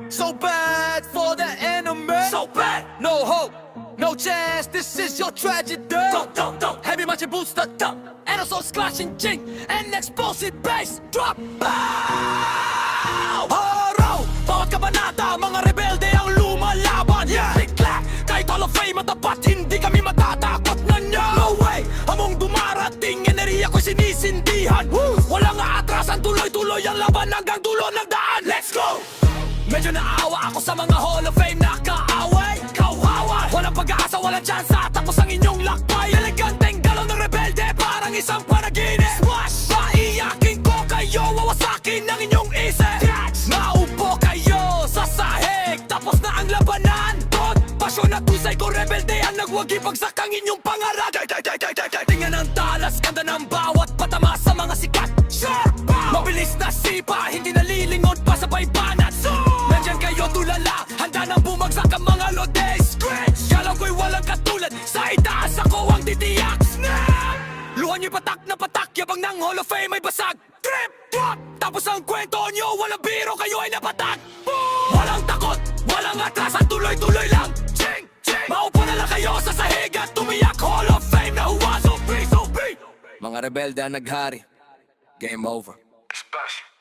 So bad for the enemy. So bad. No hope, no chance. This is your tragedy. Don't. Heavy matching booster. And also splashing jing and explosive bass. Drop. Pow! Haro! Bawat kabanata, mga rebelde ang lumalaban. Yeah. Bigla, kahit Hall of Fame matapat, hindi kami matatakot na niya. No way! Among dumarating, enerhiya ko'y sinisindihan. Walang aatrasan, tuloy-tuloy ang laban hanggang dulo ng daan. Let's go! Medyo naawa ako sa mga Hall of Fame na kaaway. Kawawa! Walang pag-asa, walang tsansa, tapos ang inyong lakbay. Eleganteng galaw ng rebelde, parang isang panaginip. Smash! Maiyakin ko kayo, wawasakin ang inyong isip. Maupo kayo sa sahig, tapos na ang labanan. Tot, pasyon at husay ko, rebelde ang nagwagi pagsak ang inyong pangarap. Tingnan ang talas, ganda ng bawat patama sa mga sikat. Sharp! Mabilis na sipa, hindi nalilingon pa sa baybanan. Nandyan kayo tulala, handa nang bumagsak ang mga lode. Scratch! Galaw ko'y walang katulad, sa itaas ako ang titiyak. Snap! Luhan nyo'y patak na patak, yabang ng Hall of Fame ay basag. Trip! Drop! Tapos ang kwento nyo, walang biro, kayo ay napatak. Boom! Walang takot, walang atrasan, tuloy-tuloy lang. Ching! Ching! Maupo na lang kayo sa sahig at tumiyak. Hall of Fame na huwa, so be. Mga rebelde ang naghari. Game over. Splash.